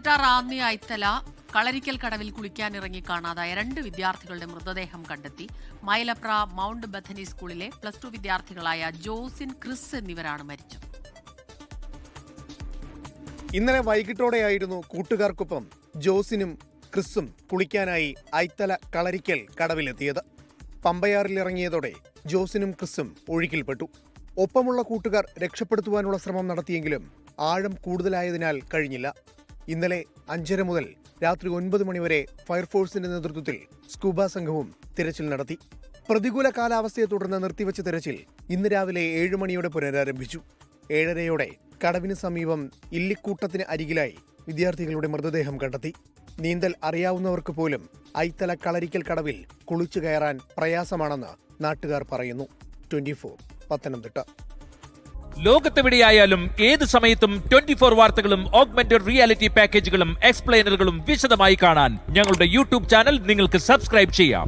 പത്തനംതിട്ട റാന്നി ഐത്തല കളരിക്കൽ കടവിൽ കുളിക്കാനിറങ്ങി കാണാതായ 2 വിദ്യാർത്ഥികളുടെ മൃതദേഹം കണ്ടെത്തി. മൈലപ്ര മൗണ്ട് ബഥനി സ്കൂളിലെ +2 വിദ്യാർത്ഥികളായ ജോസിൻ, ക്രിസ് എന്നിവരാണ് മരിച്ചത്. ഇന്നലെ വൈകിട്ടോടെയായിരുന്നു കൂട്ടുകാർക്കൊപ്പം ജോസിനും ക്രിസും കുളിക്കാനായി ഐത്തല കളരിക്കൽ കടവിലെത്തിയത്. പമ്പയാറിലിറങ്ങിയതോടെ ജോസിനും ക്രിസും ഒഴുക്കിൽപ്പെട്ടു. ഒപ്പമുള്ള കൂട്ടുകാർ രക്ഷപ്പെടുത്തുവാനുള്ള ശ്രമം നടത്തിയെങ്കിലും ആഴം കൂടുതലായതിനാൽ കഴിഞ്ഞില്ല. ഇന്നലെ 5:30 മുതൽ രാത്രി 9 മണിവരെ ഫയർഫോഴ്സിന്റെ നേതൃത്വത്തിൽ സ്കൂബ സംഘവും തിരച്ചിൽ നടത്തി. പ്രതികൂല കാലാവസ്ഥയെ തുടർന്ന് നിർത്തിവെച്ച തിരച്ചിൽ ഇന്ന് രാവിലെ 7 മണിയോടെ പുനരാരംഭിച്ചു. 7:30യോടെ കടവിന് സമീപം ഇല്ലിക്കൂട്ടത്തിന് അരികിലായി വിദ്യാർത്ഥികളുടെ മൃതദേഹം കണ്ടെത്തി. നീന്തൽ അറിയാവുന്നവർക്ക് പോലും ഐത്തല കളരിക്കൽ കടവിൽ കുളിച്ചു കയറാൻ പ്രയാസമാണെന്ന് നാട്ടുകാർ പറയുന്നു. 24 പത്തനംതിട്ട. ലോകത്തെവിടെയായാലും ഏത് സമയത്തും 24 വാർത്തകളും ഓഗ്മെന്റഡ് റിയാലിറ്റി പാക്കേജുകളും എക്സ്പ്ലെയിനറുകളും വിശദമായി കാണാൻ ഞങ്ങളുടെ യൂട്യൂബ് ചാനൽ നിങ്ങൾക്ക് സബ്സ്ക്രൈബ് ചെയ്യാം.